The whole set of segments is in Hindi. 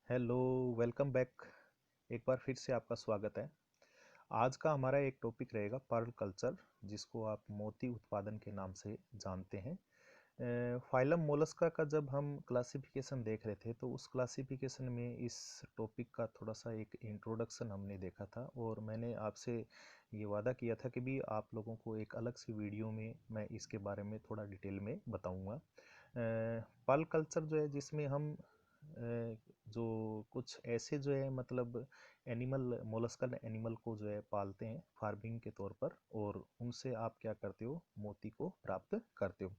Hello, welcome back. एक बार फिर से आपका स्वागत है। आज का हमारा एक टॉपिक रहेगा पर्ल कल्चर, जिसको आप मोती उत्पादन के नाम से जानते हैं। फाइलम मोलस्का का जब हम क्लासिफिकेशन देख रहे थे तो उस क्लासिफिकेशन में इस टॉपिक का थोड़ा सा एक इंट्रोडक्शन हमने देखा था, और मैंने आपसे ये वादा किया था कि भी आप लोगों को एक अलग सी वीडियो में मैं इसके बारे में थोड़ा डिटेल में बताऊंगा। पर्ल कल्चर जो है, जिसमें हम जो कुछ ऐसे जो है मतलब एनिमल मोलस्कल एनिमल को जो है पालते हैं फार्मिंग के तौर पर, और उनसे आप क्या करते हो, मोती को प्राप्त करते हो।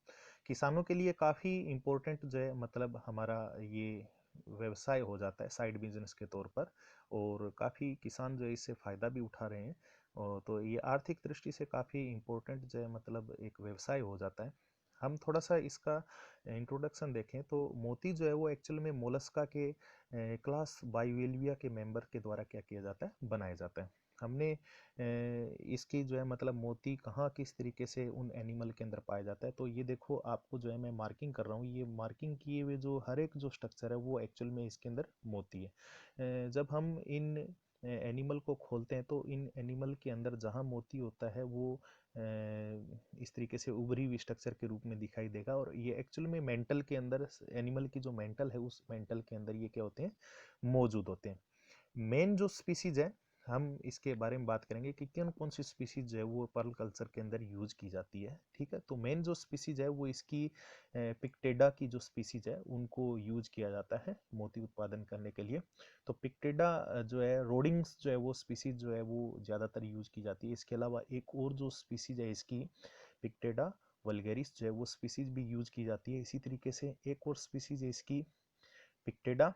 किसानों के लिए काफ़ी इम्पोर्टेंट जो है मतलब हमारा ये व्यवसाय हो जाता है साइड बिजनेस के तौर पर, और काफ़ी किसान जो है इससे फ़ायदा भी उठा रहे हैं। और तो ये आर्थिक दृष्टि से काफ़ी इम्पोर्टेंट जो है मतलब एक व्यवसाय हो जाता है। हम थोड़ा सा इसका इंट्रोडक्शन देखें तो मोती जो है वो एक्चुअल में मोलस्का के क्लास बाइवेल्विया के मेंबर के द्वारा क्या किया जाता है, बनाया जाता है। हमने इसकी जो है मतलब मोती कहाँ किस तरीके से उन एनिमल के अंदर पाया जाता है, तो ये देखो आपको जो है मैं मार्किंग कर रहा हूँ, ये मार्किंग किए हुए जो हर एक जो स्ट्रक्चर है वो एक्चुअल में इसके अंदर मोती है। जब हम इन एनिमल को खोलते हैं तो इन एनिमल के अंदर जहाँ मोती होता है वो इस तरीके से उभरी हुई स्ट्रक्चर के रूप में दिखाई देगा, और ये एक्चुअल में मेंटल के अंदर एनिमल की जो मेंटल है उस मेंटल के अंदर ये क्या होते हैं, मौजूद होते हैं। मेन जो स्पीसीज है, हम इसके बारे में बात करेंगे कि कौन कौन सी स्पीसीज जो है वो पर्ल कल्चर के अंदर यूज की जाती है। ठीक है, तो मेन जो स्पीसीज है वो इसकी पिक्टेडा की जो स्पीसीज है उनको यूज किया जाता है मोती उत्पादन करने के लिए। तो पिक्टेडा जो है रोडिंग्स जो है वो स्पीसीज जो है वो ज़्यादातर यूज की जाती है। इसके अलावा एक और जो स्पीसीज है इसकी पिक्टेडा वल्गेरिस जो है वो स्पीसीज भी यूज की जाती है। इसी तरीके से एक और स्पीसीज है इसकी पिक्टेडा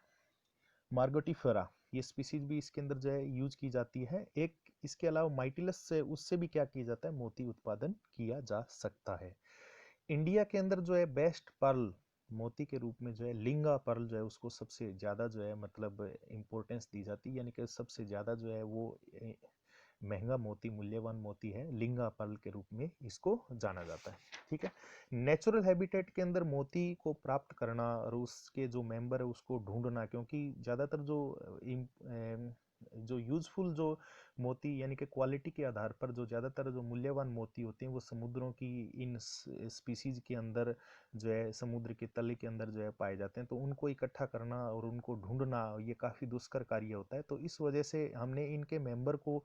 मार्गोटिफेरा, ये स्पीसीज भी इसके अंदर जो है यूज की जाती है। एक इसके अलावा माइटिलस से उससे भी क्या किया जाता है, मोती उत्पादन किया जा सकता है। इंडिया के अंदर जो है बेस्ट पर्ल मोती के रूप में जो है लिंगा पर्ल जो है उसको सबसे ज़्यादा जो है मतलब इम्पोर्टेंस दी जाती है, यानी कि सबसे ज़्यादा जो है वो महंगा मोती मूल्यवान मोती है, लिंगा पर्ल के रूप में इसको जाना जाता है। ठीक है, नेचुरल हैबिटेट के अंदर मोती को प्राप्त करना और उसके जो मेंबर है उसको ढूंढना, क्योंकि ज़्यादातर जो यूजफुल जो मोती यानी कि क्वालिटी के आधार पर जो ज़्यादातर जो मूल्यवान मोती होते हैं वो समुद्रों की इन स्पीसीज के अंदर जो है समुद्र के तले के अंदर जो है पाए जाते हैं, तो उनको इकट्ठा करना और उनको ढूंढना ये काफ़ी दुष्कर कार्य होता है। तो इस वजह से हमने इनके मेंबर को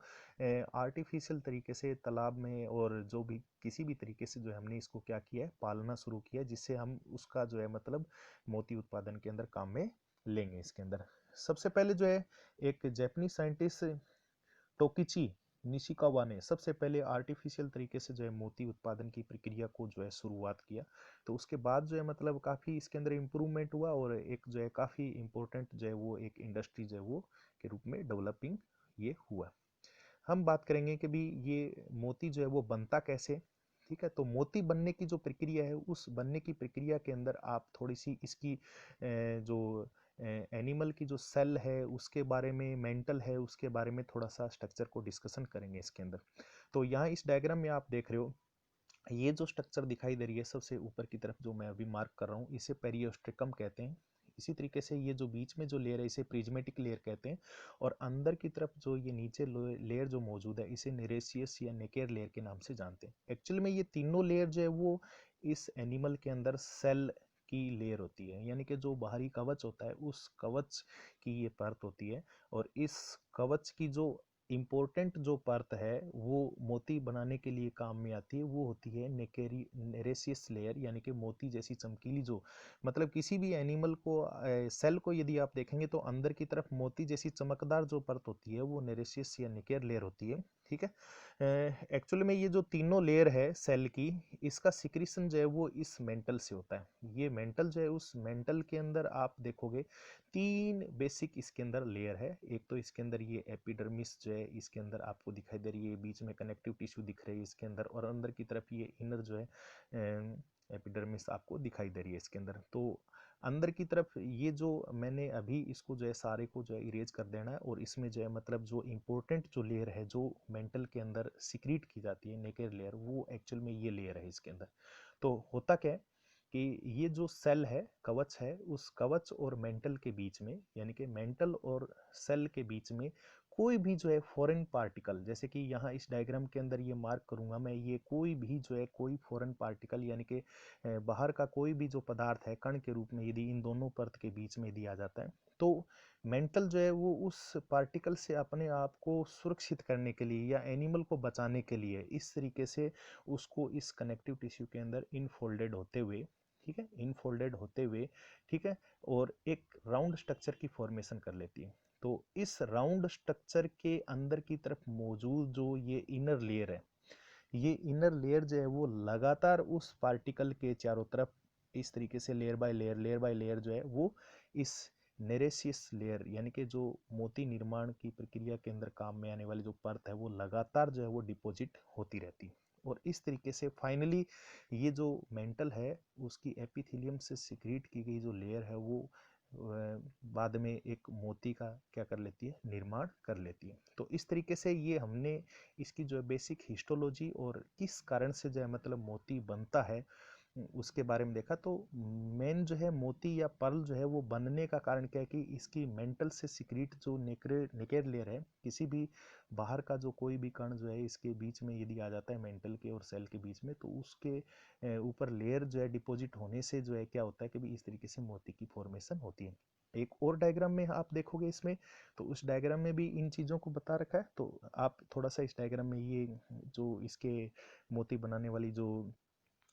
आर्टिफिशियल तरीके से तालाब में और जो भी किसी भी तरीके से जो है हमने इसको क्या किया है, पालना शुरू किया, जिससे हम उसका जो है मतलब मोती उत्पादन के अंदर काम में लेंगे। इसके अंदर सबसे पहले जो है एक जापानी साइंटिस्ट टोकिची निशिकावा ने सबसे पहले आर्टिफिशियल तरीके से जो है मोती उत्पादन की प्रक्रिया को जो है शुरुआत किया। तो उसके बाद जो है मतलब काफ़ी इसके अंदर इम्प्रूवमेंट हुआ, और एक जो है काफ़ी इम्पोर्टेंट जो है वो एक इंडस्ट्री जो है वो के रूप में डेवलपिंग ये हुआ। हम बात करेंगे कि भी ये मोती जो है वो बनता कैसे। ठीक है, तो मोती बनने की जो प्रक्रिया है उस बनने की प्रक्रिया के अंदर आप थोड़ी सी इसकी जो एनिमल की जो सेल है उसके बारे में, मेंटल है उसके बारे में थोड़ा सा स्ट्रक्चर को डिस्कशन करेंगे इसके अंदर। तो यहाँ इस डायग्राम में आप देख रहे हो, ये जो स्ट्रक्चर दिखाई दे रही है सबसे ऊपर की तरफ जो मैं अभी मार्क कर रहा हूँ, इसे पेरियोस्ट्रिकम कहते हैं। इसी तरीके से ये जो बीच में जो लेयर है इसे प्रिज्मेटिक लेयर कहते हैं, और अंदर की तरफ जो ये नीचे लेयर जो मौजूद है इसे नेरेसियस या नेकेर लेयर के नाम से जानते हैं। एक्चुअल में ये तीनों लेयर जो है वो इस एनिमल के अंदर सेल की लेयर होती है, यानी कि जो बाहरी कवच होता है उस कवच की ये परत होती है, और इस कवच की जो इम्पोर्टेंट जो परत है वो मोती बनाने के लिए काम में आती है, वो होती है नेकेरी नेरेसियस लेयर, यानी कि मोती जैसी चमकीली जो मतलब किसी भी एनिमल को सेल को यदि आप देखेंगे तो अंदर की तरफ मोती जैसी चमकदार जो परत होती है वो नेरेसियस या निकेर लेयर होती है। ठीक है, एक्चुअली में ये जो तीनों लेयर है सेल की, इसका सिक्रीशन जो है वो इस मेंटल से होता है। ये मेंटल जो है उस मेंटल के अंदर आप देखोगे तीन बेसिक इसके अंदर लेयर है। एक तो इसके अंदर ये एपिडर्मिस जो है इसके अंदर आपको दिखाई दे रही है, बीच में कनेक्टिव टिश्यू दिख रही है इसके अंदर, और अंदर की तरफ ये इनर जो है एपिडर्मिस आपको दिखाई दे रही है इसके अंदर। तो अंदर की तरफ ये जो मैंने अभी इसको जो है सारे को जो है इरेज कर देना है, और इसमें जो है मतलब जो इम्पोर्टेंट जो लेयर है जो मेंटल के अंदर सिक्रीट की जाती है नेकेर लेयर, वो एक्चुअल में ये लेयर है इसके अंदर। तो होता क्या है कि ये जो सेल है, कवच है, उस कवच और मेंटल के बीच में, यानी कि मेंटल और सेल के बीच में कोई भी जो है फॉरेन पार्टिकल, जैसे कि यहाँ इस डायग्राम के अंदर ये मार्क करूंगा मैं, ये कोई भी जो है कोई फॉरेन पार्टिकल यानी कि बाहर का कोई भी जो पदार्थ है कण के रूप में यदि इन दोनों परत के बीच में दिया जाता है, तो मेंटल जो है वो उस पार्टिकल से अपने आप को सुरक्षित करने के लिए या एनिमल को बचाने के लिए इस तरीके से उसको इस कनेक्टिव टिश्यू के अंदर इनफोल्डेड होते हुए, ठीक है, इनफोल्डेड होते हुए, ठीक है, और एक राउंड स्ट्रक्चर की फॉर्मेशन कर लेती है। तो इस राउंड स्ट्रक्चर के अंदर की तरफ मौजूद जो ये इनर लेयर है, ये इनर लेयर जो है वो लगातार उस पार्टिकल के चारों तरफ इस तरीके से लेयर बाय लेयर जो है वो इस नेरेसियस लेयर यानी कि जो मोती निर्माण की प्रक्रिया के अंदर काम में आने वाली जो परत है वो लगातार जो है वो डिपॉजिट होती रहती है। और इस तरीके से फाइनली ये जो मेंटल है उसकी एपिथेलियम से सिक्रीट की गई जो लेयर है वो बाद में एक मोती का क्या कर लेती है, निर्माण कर लेती है। तो इस तरीके से ये हमने इसकी जो है बेसिक हिस्टोलॉजी और किस कारण से जो है मतलब मोती बनता है उसके बारे में देखा। तो मेन जो है मोती या पर्ल जो है वो बनने का कारण क्या है कि इसकी मेंटल से सिक्रीट जो नेकेर लेयर है, किसी भी बाहर का जो कोई भी कण जो है इसके बीच में यदि आ जाता है मेंटल के और सेल के बीच में, तो उसके ऊपर लेयर जो है डिपॉजिट होने से जो है क्या होता है कि भी इस तरीके से मोती की फॉर्मेशन होती है। एक और डायग्राम में आप देखोगे इसमें, तो उस डायग्राम में भी इन चीज़ों को बता रखा है। तो आप थोड़ा सा इस डायग्राम में ये जो इसके मोती बनाने वाली जो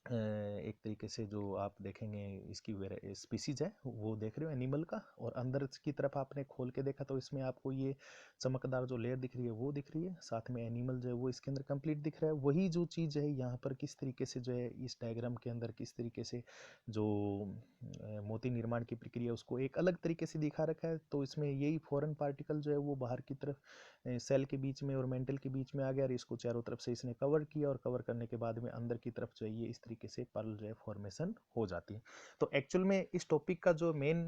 एक तरीके से जो आप देखेंगे इसकी स्पीसीज है वो देख रहे हो एनिमल का, और अंदर की तरफ आपने खोल के देखा तो इसमें आपको ये चमकदार जो लेयर दिख रही है वो दिख रही है, साथ में एनिमल जो है वो इसके अंदर कंप्लीट दिख रहा है। वही जो चीज़ है यहाँ पर किस तरीके से जो है इस डायग्राम के अंदर किस तरीके से जो मोती निर्माण की प्रक्रिया उसको एक अलग तरीके से दिखा रखा है। तो इसमें यही फॉरेन पार्टिकल जो है वो बाहर की तरफ सेल के बीच में और मेंटल के बीच में आ गया और इसको चारों तरफ से इसने कवर किया, और कवर करने के बाद में अंदर की तरफ जो है ये इस तरीके से पर्ल जो है फॉर्मेशन हो जाती है। तो एक्चुअल में इस टॉपिक का जो मेन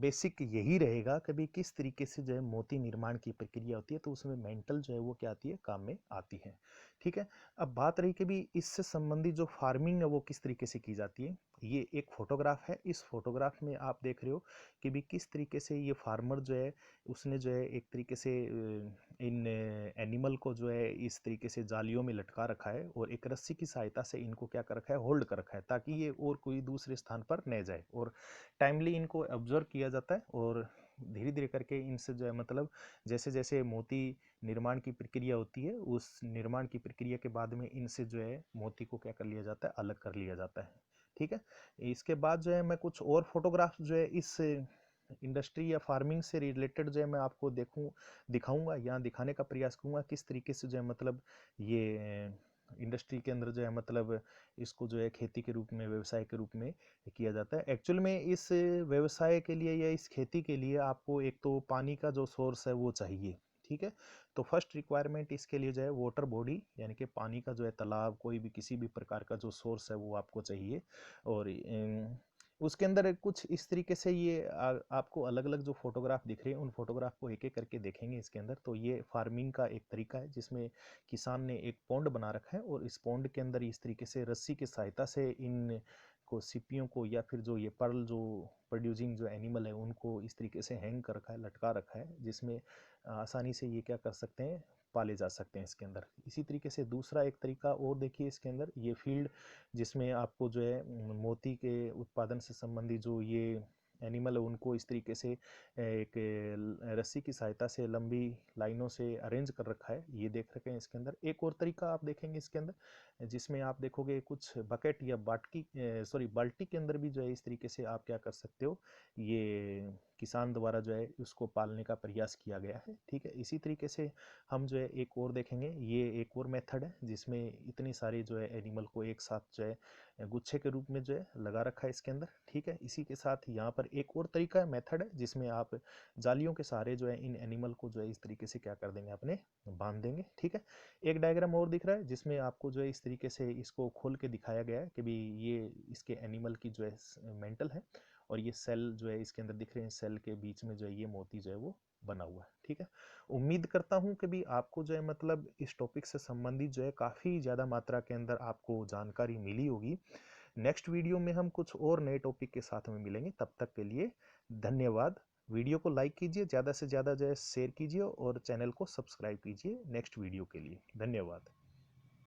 बेसिक यही रहेगा कि भाई किस तरीके से जो है मोती निर्माण की प्रक्रिया होती है, तो उसमें मेंटल जो है वो क्या आती है, काम में आती है। ठीक है, अब बात रही कि भी इससे संबंधित जो फार्मिंग है वो किस तरीके से की जाती है। ये एक फोटोग्राफ है, इस फोटोग्राफ में आप देख रहे हो कि भी किस तरीके से ये फार्मर जो है उसने जो है एक तरीके से इन एनिमल को जो है इस तरीके से जालियों में लटका रखा है और एक रस्सी की सहायता से इनको क्या कर रखा है, होल्ड कर रखा है, ताकि ये और कोई दूसरे स्थान पर न जाए, और टाइमली इनको ऑब्जर्व किया जाता है। और धीरे धीरे करके इनसे जो है मतलब जैसे जैसे मोती निर्माण की प्रक्रिया होती है, उस निर्माण की प्रक्रिया के बाद में इनसे जो है मोती को क्या कर लिया जाता है, अलग कर लिया जाता है। ठीक है, इसके बाद जो है मैं कुछ और फोटोग्राफ जो है इस इंडस्ट्री या फार्मिंग से रिलेटेड जो है मैं आपको दिखाऊंगा या दिखाने का प्रयास करूंगा किस तरीके से जो है मतलब ये इंडस्ट्री के अंदर जो है मतलब इसको जो है खेती के रूप में, व्यवसाय के रूप में किया जाता है। एक्चुअल में इस व्यवसाय के लिए या इस खेती के लिए आपको एक तो पानी का जो सोर्स है वो चाहिए। ठीक है, तो फर्स्ट रिक्वायरमेंट इसके लिए जो है वाटर बॉडी यानी कि पानी का जो है तालाब, कोई भी किसी भी प्रकार का जो सोर्स है वो आपको चाहिए। और उसके अंदर कुछ इस तरीके से ये आपको अलग अलग जो फोटोग्राफ दिख रहे हैं उन फोटोग्राफ को एक एक करके देखेंगे इसके अंदर। तो ये फार्मिंग का एक तरीका है जिसमें किसान ने एक पौंड बना रखा है और इस पौंड के अंदर इस तरीके से रस्सी की सहायता से इन को सीपियों को या फिर जो ये पर्ल जो प्रोड्यूसिंग जो एनिमल है उनको इस तरीके से हैंग कर रखा है, लटका रखा है, जिसमें आसानी से ये क्या कर सकते हैं, पाले जा सकते हैं इसके अंदर। इसी तरीके से दूसरा एक तरीका और देखिए इसके अंदर, ये फील्ड जिसमें आपको जो है मोती के उत्पादन से संबंधित जो ये एनिमल है उनको इस तरीके से एक रस्सी की सहायता से लंबी लाइनों से अरेंज कर रखा है, ये देख रखे हैं इसके अंदर। एक और तरीका आप देखेंगे इसके अंदर जिसमें आप देखोगे कुछ बकेट या बाल्टी के अंदर भी जो है इस तरीके से आप क्या कर सकते हो, ये किसान द्वारा जो है उसको पालने का प्रयास किया गया है। ठीक है, इसी तरीके से हम जो है एक और देखेंगे, ये एक और मेथड है जिसमें इतनी सारी जो है एनिमल को एक साथ जो है गुच्छे के रूप में जो है लगा रखा है इसके अंदर। ठीक है, इसी के साथ यहाँ पर एक और तरीका है, मेथड है, जिसमें आप जालियों के सहारे जो है इन एनिमल को जो है इस तरीके से क्या कर देंगे, अपने बांध देंगे। ठीक है, एक डायग्राम और दिख रहा है जिसमें आपको जो है इस तरीके से इसको खोल के दिखाया गया है कि भी ये इसके एनिमल की जो है मेंटल है और ये सेल जो है इसके अंदर दिख रहे हैं, सेल के बीच में जो है ये मोती जो है वो बना हुआ है। ठीक है, उम्मीद करता हूँ कि भी आपको जो है मतलब इस टॉपिक से संबंधित जो है काफ़ी ज़्यादा मात्रा के अंदर आपको जानकारी मिली होगी। नेक्स्ट वीडियो में हम कुछ और नए टॉपिक के साथ में मिलेंगे। तब तक के लिए धन्यवाद। वीडियो को लाइक कीजिए, ज़्यादा से ज़्यादा जो है शेयर कीजिए और चैनल को सब्सक्राइब कीजिए नेक्स्ट वीडियो के लिए। धन्यवाद।